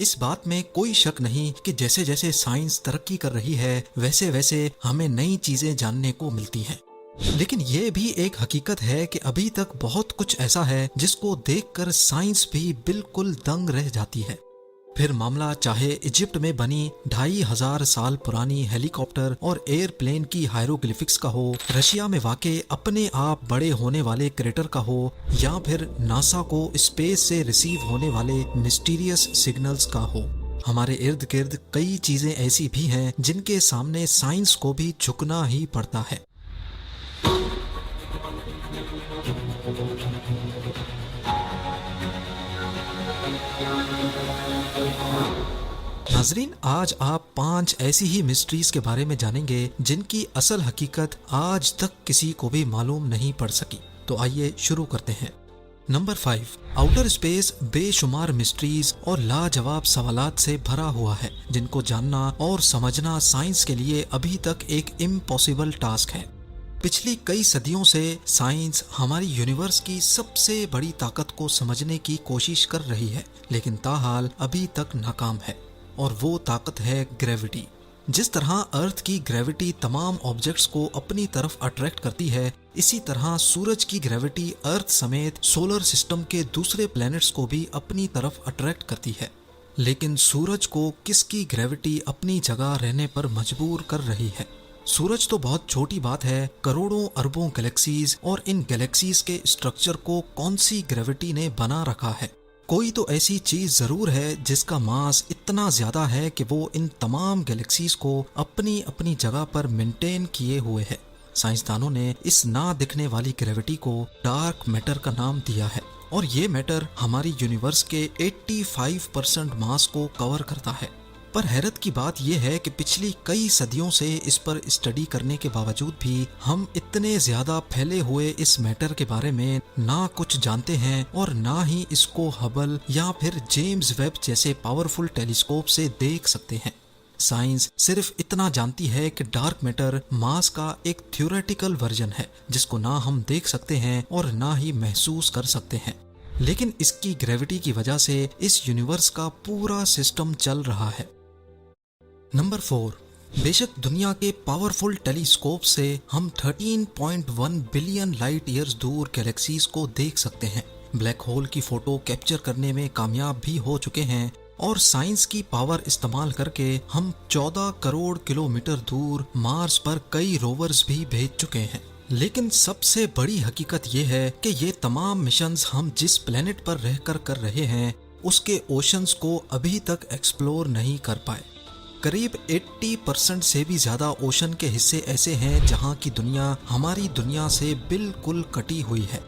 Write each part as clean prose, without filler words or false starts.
इस बात में कोई शक नहीं कि जैसे जैसे साइंस तरक्की कर रही है वैसे वैसे हमें नई चीजें जानने को मिलती हैं। लेकिन ये भी एक हकीकत है कि अभी तक बहुत कुछ ऐसा है जिसको देखकर साइंस भी बिल्कुल दंग रह जाती है। फिर मामला चाहे इजिप्ट में बनी 2500 साल पुरानी हेलीकॉप्टर और एयरप्लेन की हायरोग्लिफिक्स का हो, रशिया में वाक़े अपने आप बड़े होने वाले क्रेटर का हो, या फिर नासा को स्पेस से रिसीव होने वाले मिस्टीरियस सिग्नल्स का हो। हमारे इर्द गिर्द कई चीजें ऐसी भी हैं जिनके सामने साइंस को भी झुकना ही पड़ता है। नाजरीन, आज आप 5 ऐसी ही मिस्ट्रीज के बारे में जानेंगे जिनकी असल हकीकत आज तक किसी को भी मालूम नहीं पड़ सकी। तो आइए शुरू करते हैं। नंबर 5, आउटर स्पेस बेशुमार मिस्ट्रीज और लाजवाब सवालात से भरा हुआ है जिनको जानना और समझना साइंस के लिए अभी तक एक इम्पॉसिबल टास्क है। पिछली कई सदियों से साइंस हमारी यूनिवर्स की सबसे बड़ी ताकत को समझने की कोशिश कर रही है, लेकिन ताहाल अभी तक नाकाम है। और वो ताकत है ग्रेविटी। जिस तरह अर्थ की ग्रेविटी तमाम ऑब्जेक्ट्स को अपनी तरफ अट्रैक्ट करती है, इसी तरह सूरज की ग्रेविटी अर्थ समेत सोलर सिस्टम के दूसरे प्लैनेट्स को भी अपनी तरफ अट्रैक्ट करती है। लेकिन सूरज को किसकी ग्रेविटी अपनी जगह रहने पर मजबूर कर रही है? सूरज तो बहुत छोटी बात है, करोड़ों अरबों गैलेक्सीज और इन गैलेक्सीज के स्ट्रक्चर को कौन सी ग्रेविटी ने बना रखा है? कोई तो ऐसी चीज जरूर है जिसका मास इतना ज्यादा है कि वो इन तमाम गैलेक्सीज को अपनी अपनी जगह पर मेंटेन किए हुए है। साइंसदानों ने इस ना दिखने वाली ग्रेविटी को डार्क मैटर का नाम दिया है, और ये मैटर हमारी यूनिवर्स के 85% मास को कवर करता है। पर हैरत की बात यह है कि पिछली कई सदियों से इस पर स्टडी करने के बावजूद भी हम इतने ज्यादा फैले हुए इस मैटर के बारे में ना कुछ जानते हैं और ना ही इसको हबल या फिर जेम्स वेब जैसे पावरफुल टेलीस्कोप से देख सकते हैं। साइंस सिर्फ इतना जानती है कि डार्क मैटर मास का एक थ्योरेटिकल वर्जन है जिसको ना हम देख सकते हैं और ना ही महसूस कर सकते हैं, लेकिन इसकी ग्रेविटी की वजह से इस यूनिवर्स का पूरा सिस्टम चल रहा है। नंबर 4, बेशक दुनिया के पावरफुल टेलीस्कोप से हम 13.1 बिलियन लाइट ईयर्स दूर गैलेक्सीज को देख सकते हैं, ब्लैक होल की फोटो कैप्चर करने में कामयाब भी हो चुके हैं, और साइंस की पावर इस्तेमाल करके हम 14 करोड़ किलोमीटर दूर मार्स पर कई रोवर्स भी भेज चुके हैं। लेकिन सबसे बड़ी हकीकत यह है कि ये तमाम मिशंस हम जिस प्लेनेट पर रहकर कर रहे हैं उसके ओशंस को अभी तक एक्सप्लोर नहीं कर पाए। करीब 80% से भी ज्यादा ओशन के हिस्से ऐसे हैं जहां की दुनिया हमारी दुनिया से बिल्कुल कटी हुई है।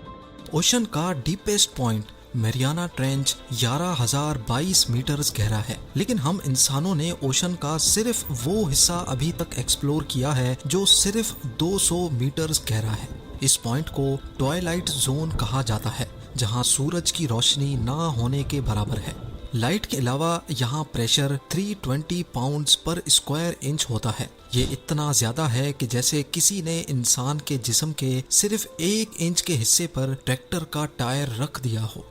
ओशन का deepest point Mariana Trench 11,022 metres गहरा है, लेकिन हम इंसानों ने ओशन का सिर्फ वो हिस्सा अभी तक एक्सप्लोर किया है जो सिर्फ 200 मीटर्स गहरा है। इस पॉइंट को ट्वाइलाइट जोन कहा जाता है, जहां सूरज की रोशनी ना होने के बराबर है। लाइट के अलावा यहाँ प्रेशर 320 पाउंड्स पर स्क्वायर इंच होता है। ये इतना ज्यादा है कि जैसे किसी ने इंसान के जिस्म के सिर्फ 1 इंच के हिस्से पर ट्रैक्टर का टायर रख दिया हो।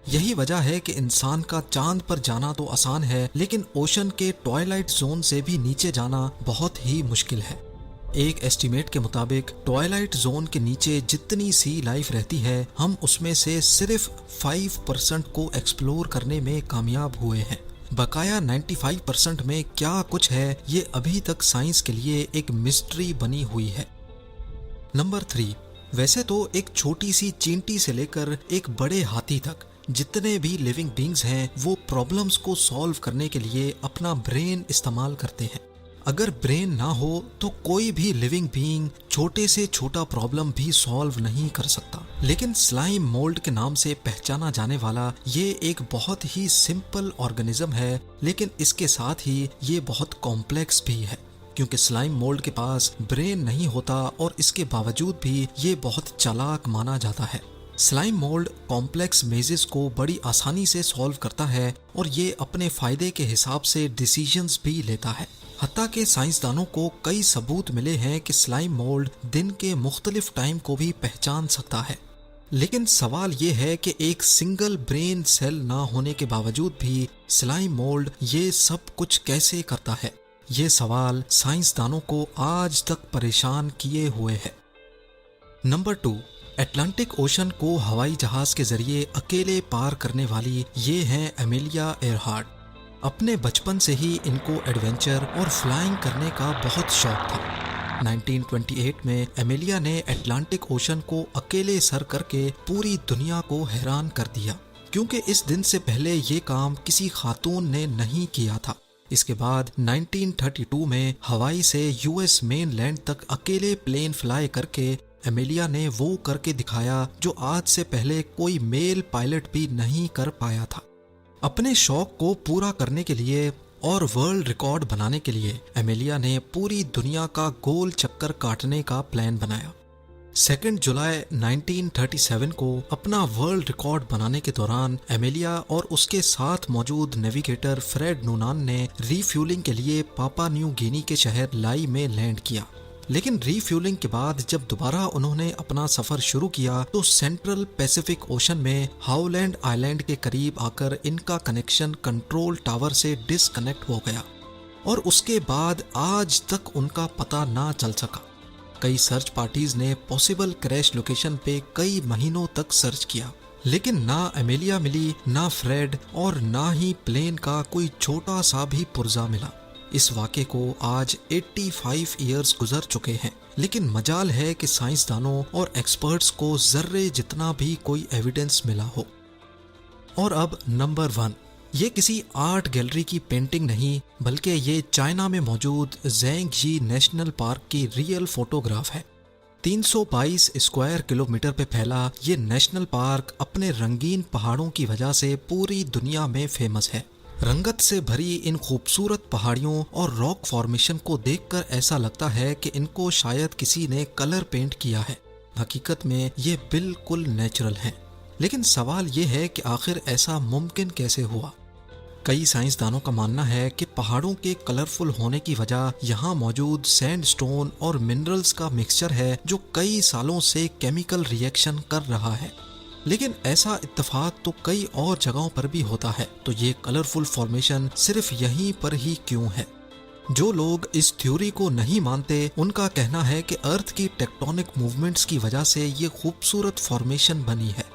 यही वजह है कि इंसान का चांद पर जाना तो आसान है, लेकिन ओशन के ट्वाइलाइट जोन से भी नीचे जाना बहुत ही मुश्किल है। एक एस्टीमेट के मुताबिक ट्वाइलाइट जोन के नीचे जितनी सी लाइफ रहती है, हम उसमें से सिर्फ 5% को एक्सप्लोर करने में कामयाब हुए हैं। बकाया 95% में क्या कुछ है ये अभी तक साइंस के लिए एक मिस्ट्री बनी हुई है। नंबर 3, वैसे तो एक छोटी सी चींटी से लेकर एक बड़े हाथी तक जितने भी लिविंग बींग्स हैं वो प्रॉब्लम्स को सॉल्व करने के लिए अपना ब्रेन इस्तेमाल करते हैं। अगर ब्रेन ना हो तो कोई भी लिविंग बीइंग छोटे से छोटा प्रॉब्लम भी सॉल्व नहीं कर सकता। लेकिन स्लाइम मोल्ड के नाम से पहचाना जाने वाला ये एक बहुत ही सिंपल ऑर्गेनिज्म है, लेकिन इसके साथ ही ये बहुत कॉम्प्लेक्स भी है, क्योंकि स्लाइम मोल्ड के पास ब्रेन नहीं होता और इसके बावजूद भी ये बहुत चालाक माना जाता है। स्लाइम मोल्ड कॉम्प्लेक्स मेजेस को बड़ी आसानी से सॉल्व करता है और ये अपने फायदे के हिसाब से डिसीजंस भी लेता है। हत्ता के साइंसदानों को कई सबूत मिले हैं कि स्लाइम मोल्ड दिन के मुख्तलिफ टाइम को भी पहचान सकता है। लेकिन सवाल ये है कि एक सिंगल ब्रेन सेल ना होने के बावजूद भी स्लाइम मोल्ड ये सब कुछ कैसे करता है? ये सवाल साइंसदानों को आज तक परेशान किए हुए है। नंबर 2, अटलांटिक ओशन को हवाई जहाज के जरिए अकेले पार करने वाली ये हैं एमेलिया एयरहार्ट। अपने बचपन से ही इनको एडवेंचर और फ्लाइंग करने का बहुत शौक था। 1928 में एमेलिया ने अटलांटिक ओशन को अकेले सर करके पूरी दुनिया को हैरान कर दिया, क्योंकि इस दिन से पहले ये काम किसी खातून ने नहीं किया था। इसके बाद 1932 में हवाई से यूएस मेन लैंड तक अकेले प्लेन फ्लाई करके एमेलिया ने वो करके दिखाया जो आज से पहले कोई मेल पायलट भी नहीं कर पाया था। अपने शौक को पूरा करने के लिए और वर्ल्ड रिकॉर्ड बनाने के लिए एमेलिया ने पूरी दुनिया का गोल चक्कर काटने का प्लान बनाया। 2 जुलाई 1937 को अपना वर्ल्ड रिकॉर्ड बनाने के दौरान एमेलिया और उसके साथ मौजूद नेविगेटर फ्रेड नूनान ने रीफ्यूलिंग के लिए पापा न्यू गिनी के शहर लाई में लैंड किया। लेकिन रीफ्यूलिंग के बाद जब दोबारा उन्होंने अपना सफर शुरू किया तो सेंट्रल पैसिफिक ओशन में हाउलैंड आइलैंड के करीब आकर इनका कनेक्शन कंट्रोल टावर से डिसकनेक्ट हो गया और उसके बाद आज तक उनका पता ना चल सका। कई सर्च पार्टीज ने पॉसिबल क्रैश लोकेशन पे कई महीनों तक सर्च किया, लेकिन ना एमेलिया मिली, ना फ्रेड और ना ही प्लेन का कोई छोटा सा भी पुर्जा मिला। इस वाक़े को आज 85 इयर्स गुजर चुके हैं, लेकिन मजाल है कि साइंसदानों और एक्सपर्ट्स को जर्रे जितना भी कोई एविडेंस मिला हो। और अब नंबर 1, ये किसी आर्ट गैलरी की पेंटिंग नहीं, बल्कि ये चाइना में मौजूद ज़ेंगजी नेशनल पार्क की रियल फोटोग्राफ है। 322 स्क्वायर किलोमीटर पे फैला ये नेशनल पार्क अपने रंगीन पहाड़ों की वजह से पूरी दुनिया में फेमस है। रंगत से भरी इन खूबसूरत पहाड़ियों और रॉक फॉर्मेशन को देखकर ऐसा लगता है कि इनको शायद किसी ने कलर पेंट किया है। हकीकत में ये बिल्कुल नेचुरल हैं। लेकिन सवाल ये है कि आखिर ऐसा मुमकिन कैसे हुआ? कई साइंसदानों का मानना है कि पहाड़ों के कलरफुल होने की वजह यहाँ मौजूद सैंडस्टोन और मिनरल्स का मिक्सचर है जो कई सालों से केमिकल रिएक्शन कर रहा है। लेकिन ऐसा इत्तेफाक तो कई और जगहों पर भी होता है, तो ये कलरफुल फॉर्मेशन सिर्फ यहीं पर ही क्यों है? जो लोग इस थ्योरी को नहीं मानते उनका कहना है कि अर्थ की टेक्टोनिक मूवमेंट्स की वजह से ये खूबसूरत फॉर्मेशन बनी है।